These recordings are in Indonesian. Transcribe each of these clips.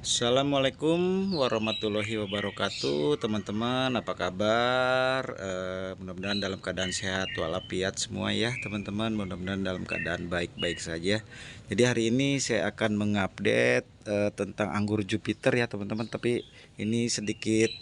Assalamualaikum warahmatullahi wabarakatuh, teman-teman. Apa kabar? Mudah-mudahan dalam keadaan sehat walafiat semua ya, teman-teman. Mudah-mudahan dalam keadaan baik-baik saja. Jadi hari ini saya akan mengupdate tentang anggur Jupiter ya, teman-teman. Tapi ini sedikit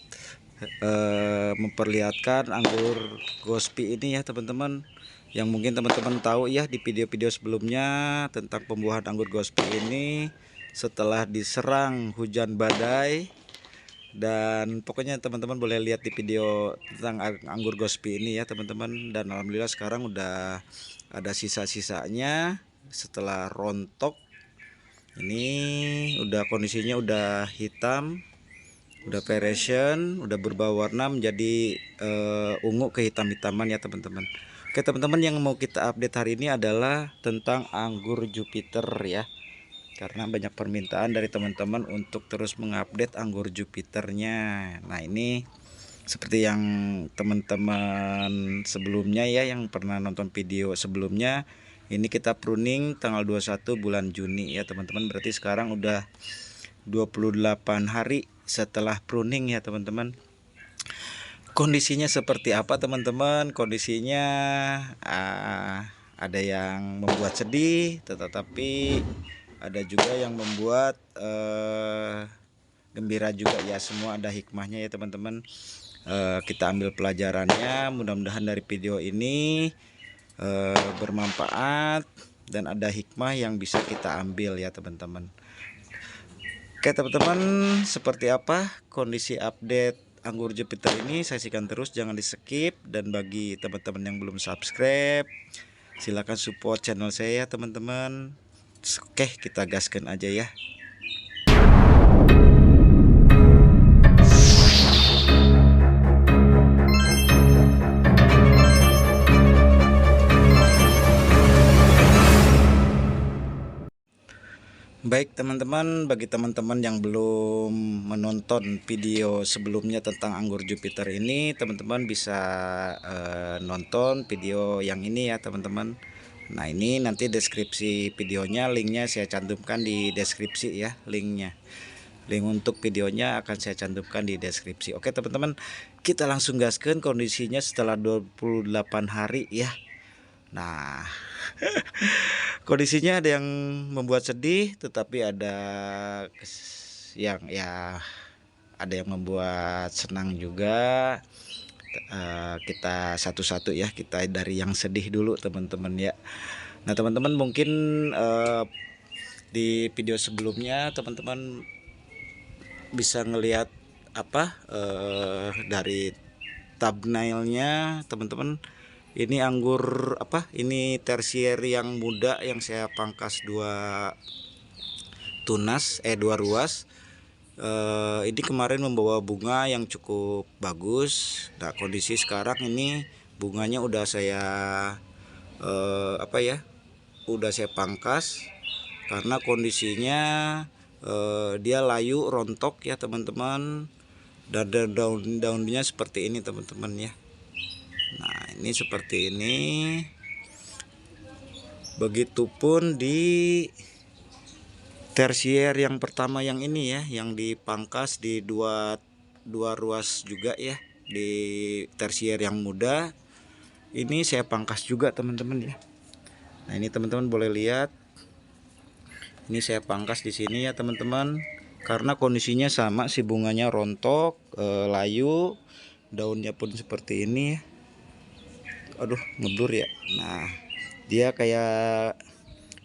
memperlihatkan anggur Gospi ini ya, teman-teman. Yang mungkin teman-teman tahu ya di video-video sebelumnya tentang pembuahan anggur Gospi ini setelah diserang hujan badai. Dan pokoknya teman-teman boleh lihat di video tentang anggur Gospi ini ya, teman-teman. Dan alhamdulillah sekarang udah ada sisa-sisanya setelah rontok. Ini udah kondisinya udah hitam, udah variation, udah berubah warna menjadi ungu kehitam-hitaman ya, teman-teman. Oke, teman-teman, yang mau kita update hari ini adalah tentang anggur Jupiter ya. Karena banyak permintaan dari teman-teman untuk terus mengupdate anggur Jupiternya. Nah, ini seperti yang teman-teman sebelumnya ya, yang pernah nonton video sebelumnya, ini kita pruning tanggal 21 bulan Juni ya, teman-teman. Berarti sekarang udah 28 hari setelah pruning ya, teman-teman. Kondisinya seperti apa, teman-teman? Kondisinya ada yang membuat sedih, tetapi ada juga yang membuat gembira juga ya. Semua ada hikmahnya ya, teman-teman. Kita ambil pelajarannya. Mudah-mudahan dari video ini bermanfaat dan ada hikmah yang bisa kita ambil ya, teman-teman. Oke, teman-teman, seperti apa kondisi update anggur Jupiter ini? Saksikan terus, jangan di skip. Dan bagi teman-teman yang belum subscribe, silahkan support channel saya, teman-teman. Oke, kita gaskan aja ya. Baik, teman-teman, bagi teman-teman yang belum menonton video sebelumnya tentang anggur Jupiter ini, teman-teman bisa nonton video yang ini ya, teman-teman. Nah, ini nanti deskripsi videonya, linknya saya cantumkan di deskripsi ya, linknya. Link untuk videonya akan saya cantumkan di deskripsi. Oke, teman-teman, kita langsung gaskan kondisinya setelah 28 hari ya. Nah, kondisinya ada yang membuat sedih, tetapi ada yang ya, ada yang membuat senang juga. Kita satu-satu ya, kita dari yang sedih dulu, teman-teman ya. Nah, teman-teman mungkin di video sebelumnya teman-teman bisa ngelihat apa dari thumbnailnya, teman-teman. Ini anggur apa? Ini tersier yang muda yang saya pangkas dua dua ruas. Ini kemarin membawa bunga yang cukup bagus. Nah, kondisi sekarang ini bunganya udah saya apa ya? Udah saya pangkas karena kondisinya dia layu, rontok ya, teman-teman. Dan daun-daunnya seperti ini, teman-teman ya. Nah, ini seperti ini. Begitupun di tersier yang pertama yang ini ya, yang dipangkas di dua ruas juga ya. Di tersier yang muda ini saya pangkas juga, teman-teman ya. Nah, ini teman-teman boleh lihat. Ini saya pangkas di sini ya, teman-teman. Karena kondisinya sama, si bunganya rontok, layu, daunnya pun seperti ini ya. Aduh, ngeblur ya. Nah, dia kayak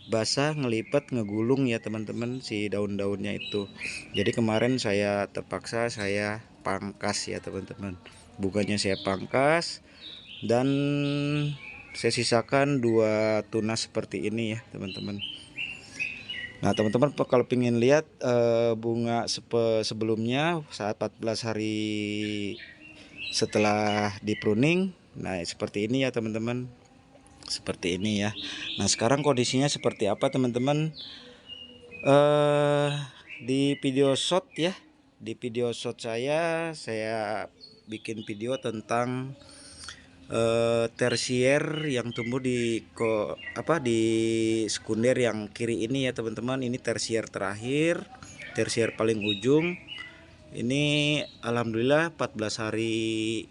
basah, ngelipet, ngegulung ya, teman-teman, si daun-daunnya itu. Jadi kemarin saya terpaksa saya pangkas ya, teman-teman. Bunganya saya pangkas dan saya sisakan dua tunas seperti ini ya, teman-teman. Nah, teman-teman kalau ingin lihat bunga sebelumnya saat 14 hari setelah di pruning, nah seperti ini ya, teman-teman. Seperti ini ya. Nah, sekarang kondisinya seperti apa, teman-teman? Di video shot ya, di video shot saya bikin video tentang tersier yang tumbuh di di sekunder yang kiri ini ya, teman-teman. Ini tersier terakhir, tersier paling ujung. Ini alhamdulillah 14 hari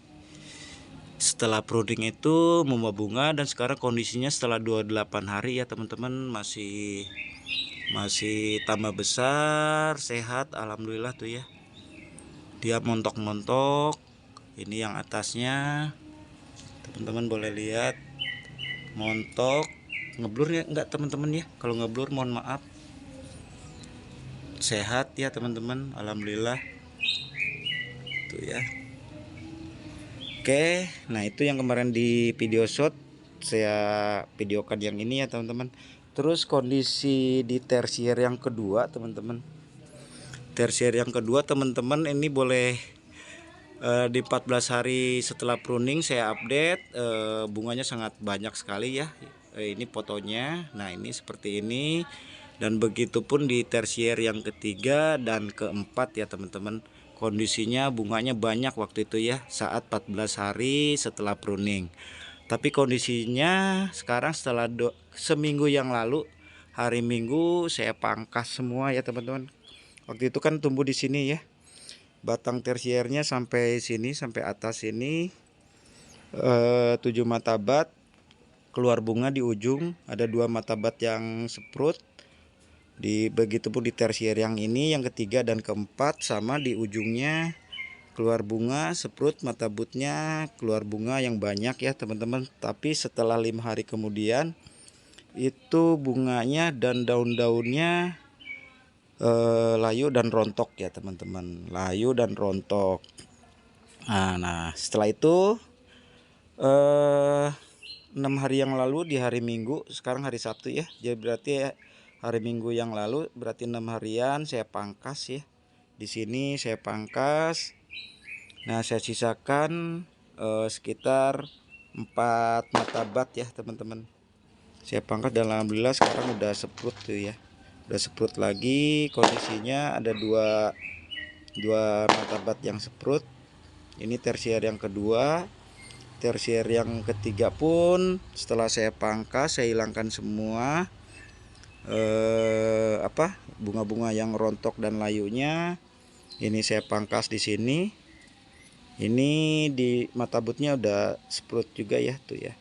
setelah pruning itu membawa bunga, dan sekarang kondisinya setelah 28 hari ya teman-teman, masih tambah besar, sehat, alhamdulillah tuh ya. Dia montok-montok. Ini yang atasnya, teman-teman boleh lihat, montok. Ngeblur ya enggak teman-teman ya? Kalau ngeblur mohon maaf. Sehat ya teman-teman, alhamdulillah tuh ya. Oke, nah itu yang kemarin di video shot saya videokan yang ini ya teman-teman. Terus kondisi di tersier yang kedua teman-teman. Tersier yang kedua teman-teman, ini boleh di 14 hari setelah pruning saya update, bunganya sangat banyak sekali ya. Ini fotonya. Nah ini seperti ini, dan begitupun di tersier yang ketiga dan keempat ya teman-teman. Kondisinya bunganya banyak waktu itu ya, saat 14 hari setelah pruning. Tapi kondisinya sekarang setelah seminggu yang lalu, hari Minggu saya pangkas semua ya teman-teman. Waktu itu kan tumbuh di sini ya, batang tersiernya sampai sini, sampai atas ini, 7 matabat. Keluar bunga di ujung, ada 2 matabat yang sprut. Begitupun di tersier yang ini, yang ketiga dan keempat, sama di ujungnya keluar bunga, sprut, matabutnya keluar bunga yang banyak ya teman-teman. Tapi setelah 5 hari kemudian itu bunganya dan daun-daunnya layu dan rontok ya teman-teman, layu dan rontok. Nah setelah itu 6 hari yang lalu di hari Minggu, sekarang hari Sabtu ya, jadi berarti hari Minggu yang lalu berarti 6 harian saya pangkas ya. Di sini saya pangkas. Nah saya sisakan sekitar 4 matabat ya teman-teman. Saya pangkas dan alhamdulillah sekarang udah sprut tuh ya, udah sprut lagi. Kondisinya ada dua matabat yang sprut. Ini tersier yang kedua. Tersier yang ketiga pun setelah saya pangkas, saya hilangkan semua bunga-bunga yang rontok dan layunya. Ini saya pangkas di sini. Ini di matabutnya udah sprut juga ya tuh ya.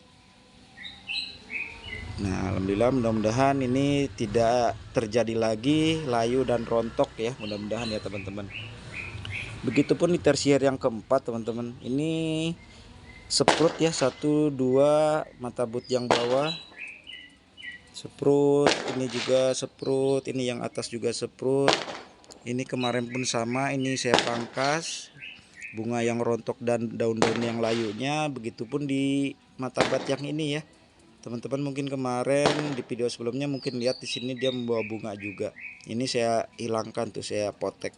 Nah alhamdulillah, mudah-mudahan ini tidak terjadi lagi layu dan rontok ya, mudah-mudahan ya teman-teman. Begitupun di tersier yang keempat teman-teman, ini sprut ya, 1 2 matabut yang bawah sprut, ini juga sprut, ini yang atas juga sprut. Ini kemarin pun sama, ini saya pangkas bunga yang rontok dan daun-daun yang layunya. Begitupun di matabat yang ini ya teman-teman, mungkin kemarin di video sebelumnya mungkin lihat di sini dia membawa bunga juga. Ini saya hilangkan tuh, saya potek.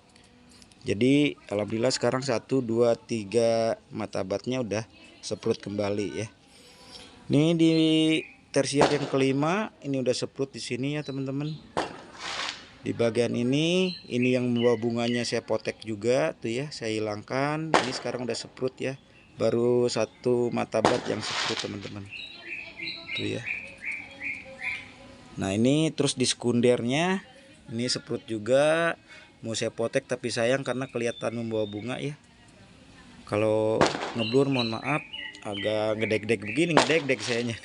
Jadi alhamdulillah sekarang 1 2 3 matabatnya udah sprut kembali ya. Ini di tersier yang kelima, ini udah sprut di sini ya teman-teman. Di bagian ini yang membawa bunganya saya potek juga tuh ya, saya hilangkan. Ini sekarang udah sprut ya, baru 1 matabat yang sprut teman-teman tuh ya. Nah ini terus di sekundernya ini sprut juga, mau saya potek tapi sayang karena kelihatan membawa bunga ya. Kalau ngeblur mohon maaf, agak ngedek-dek begini, ngedek-dek sayanya.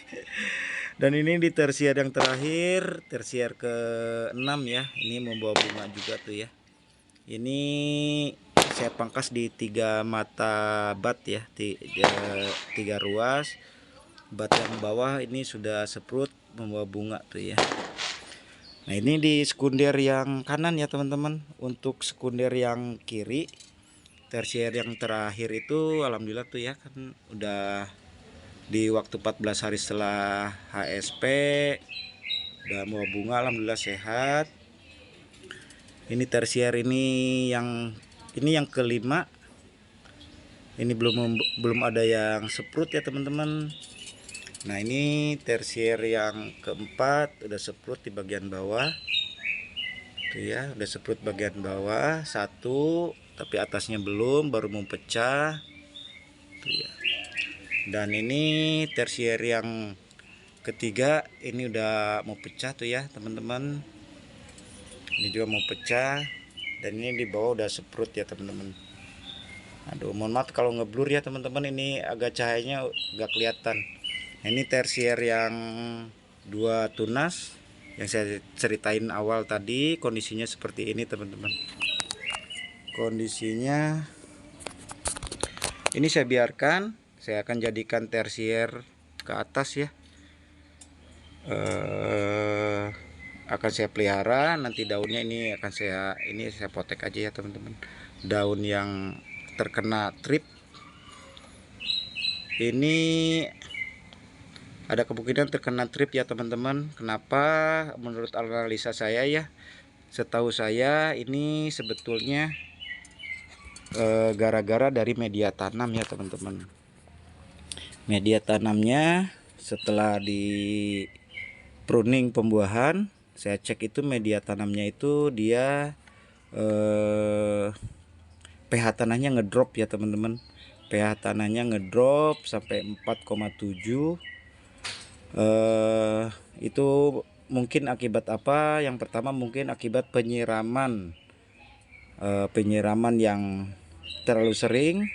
Dan ini di tersier yang terakhir, tersier ke-6 ya, ini membawa bunga juga tuh ya. Ini saya pangkas di 3 mata bat ya, 3 ruas. Bat yang bawah ini sudah sprut membawa bunga tuh ya. Nah ini di sekunder yang kanan ya teman-teman. Untuk sekunder yang kiri, tersier yang terakhir itu alhamdulillah tuh ya, kan udah di waktu 14 hari setelah HSP udah mau bunga, alhamdulillah sehat. Ini tersier ini yang kelima. Ini belum ada yang sprut ya teman-teman. Nah ini tersier yang keempat, udah sprut di bagian bawah tuh ya, udah sprut bagian bawah 1, tapi atasnya belum, baru mau pecah tuh ya. Dan ini tersier yang ketiga, ini udah mau pecah tuh ya teman-teman. Ini juga mau pecah. dan ini di bawah udah seprut ya teman-teman. Aduh, mohon maaf kalau ngeblur ya teman-teman, ini agak cahayanya gak kelihatan. Nah, ini tersier yang 2 tunas yang saya ceritain awal tadi, kondisinya seperti ini teman-teman. Kondisinya ini saya biarkan, saya akan jadikan tersier ke atas ya. Akan saya pelihara, nanti daunnya ini akan saya potek aja ya teman-teman. Daun yang terkena trip ini ada kemungkinan terkena trip ya teman-teman. Kenapa? Menurut analisa saya ya, setahu saya ini sebetulnya gara-gara dari media tanam ya teman-teman. Media tanamnya setelah di pruning pembuahan, saya cek itu media tanamnya itu dia pH tanahnya ngedrop ya teman-teman. pH tanahnya ngedrop sampai 4,7. Itu mungkin akibat apa? Yang pertama mungkin akibat penyiraman yang terlalu sering.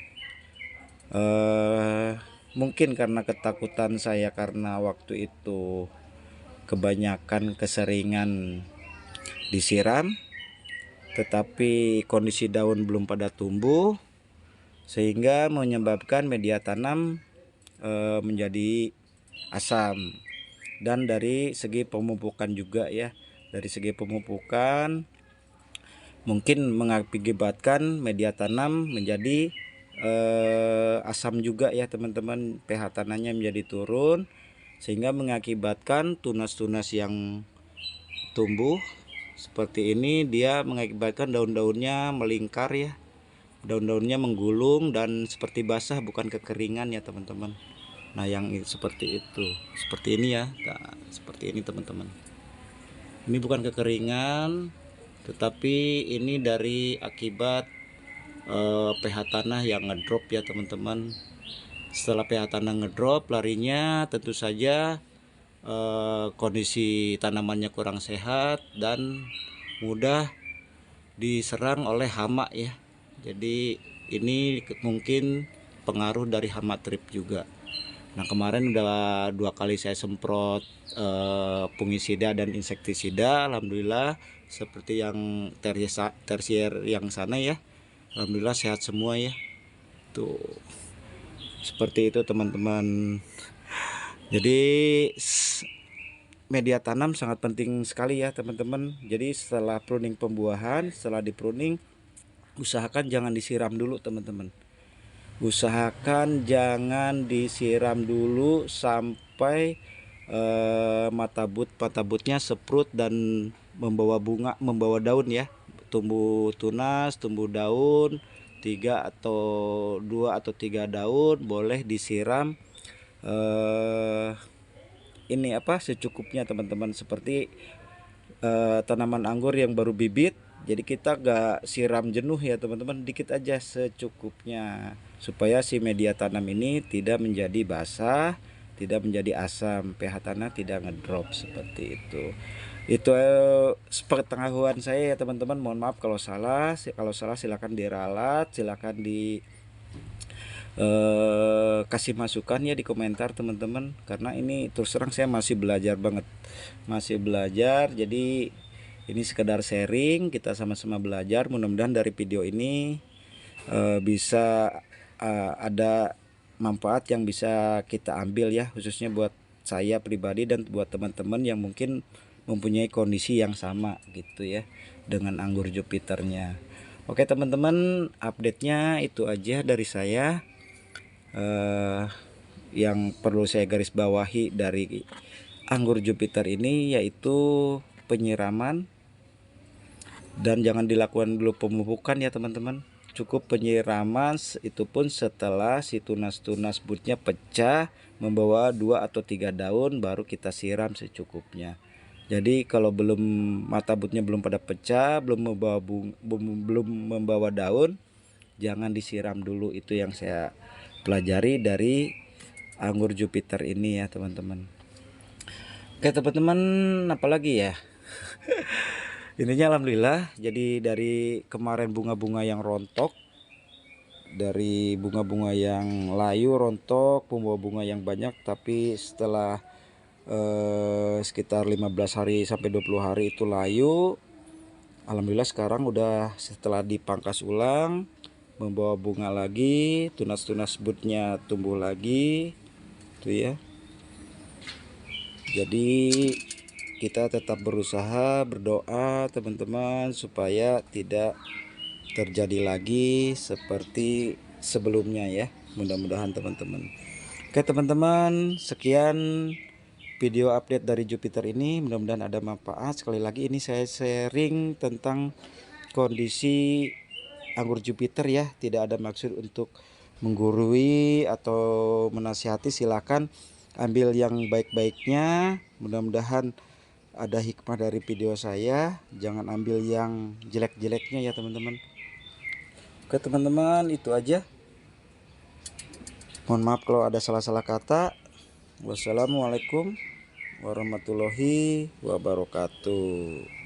Mungkin karena ketakutan saya karena waktu itu kebanyakan keseringan disiram, tetapi kondisi daun belum pada tumbuh sehingga menyebabkan media tanam menjadi asam. Dan dari segi pemupukan juga ya, dari segi pemupukan mungkin mengakibatkan media tanam menjadi asam juga ya teman-teman. pH tanahnya menjadi turun sehingga mengakibatkan tunas-tunas yang tumbuh seperti ini, dia mengakibatkan daun-daunnya melingkar ya, daun-daunnya menggulung dan seperti basah, bukan kekeringan ya teman-teman. Nah yang seperti itu, seperti ini ya. Nah, seperti ini teman-teman, ini bukan kekeringan tetapi ini dari akibat pH tanah yang ngedrop ya teman-teman. Setelah pH tanah ngedrop, larinya tentu saja kondisi tanamannya kurang sehat dan mudah diserang oleh hama ya. Jadi ini mungkin pengaruh dari hama trip juga. Nah kemarin udah 2 kali saya semprot fungisida dan insektisida, alhamdulillah seperti yang tersier yang sana ya, alhamdulillah sehat semua ya. Tuh seperti itu teman-teman. Jadi media tanam sangat penting sekali ya teman-teman. Jadi setelah pruning pembuahan, setelah di pruning, usahakan jangan disiram dulu teman-teman. Usahakan jangan disiram dulu sampai mata-butnya seprut dan membawa bunga, membawa daun ya, tumbuh tunas, tumbuh daun, 2 atau 3 daun boleh disiram ini secukupnya teman-teman. Seperti tanaman anggur yang baru bibit, jadi kita gak siram jenuh ya teman-teman, dikit aja secukupnya supaya si media tanam ini tidak menjadi basah, tidak menjadi asam, pH tanah tidak ngedrop seperti itu. Itu pengetahuan saya ya teman-teman. Mohon maaf kalau salah. Kalau salah silakan diralat, silakan di kasih masukan ya di komentar teman-teman, karena ini terus terang saya masih belajar banget, masih belajar. Jadi ini sekedar sharing, kita sama-sama belajar. Mudah-mudahan dari video ini bisa ada manfaat yang bisa kita ambil ya, khususnya buat saya pribadi dan buat teman-teman yang mungkin mempunyai kondisi yang sama gitu ya dengan anggur Jupiternya. Oke teman-teman, update-nya itu aja dari saya. Yang perlu saya garis bawahi dari anggur Jupiter ini yaitu penyiraman, dan jangan dilakukan dulu pemupukan ya teman-teman. Cukup penyiraman, itu pun setelah si tunas-tunas butnya pecah membawa 2 atau 3 daun, baru kita siram secukupnya. Jadi kalau belum mata butnya belum pada pecah, belum membawa daun, jangan disiram dulu. Itu yang saya pelajari dari anggur Jupiter ini ya teman-teman. Oke teman-teman, apalagi ya Ininya alhamdulillah, jadi dari kemarin bunga-bunga yang rontok, dari bunga-bunga yang layu rontok, pembawa bunga yang banyak, tapi setelah sekitar 15 hari sampai 20 hari itu layu. Alhamdulillah sekarang udah setelah dipangkas ulang membawa bunga lagi, tunas-tunas butnya tumbuh lagi tuh ya. Jadi kita tetap berusaha berdoa teman-teman supaya tidak terjadi lagi seperti sebelumnya ya, mudah-mudahan teman-teman. Oke teman-teman, sekian video update dari Jupiter ini, mudah-mudahan ada manfaat. Sekali lagi ini saya sharing tentang kondisi anggur Jupiter ya, tidak ada maksud untuk menggurui atau menasihati. Silakan ambil yang baik-baiknya, mudah-mudahan ada hikmah dari video saya, jangan ambil yang jelek-jeleknya ya teman-teman. Oke teman-teman, itu aja, mohon maaf kalau ada salah-salah kata. Wassalamualaikum warahmatullahi wabarakatuh.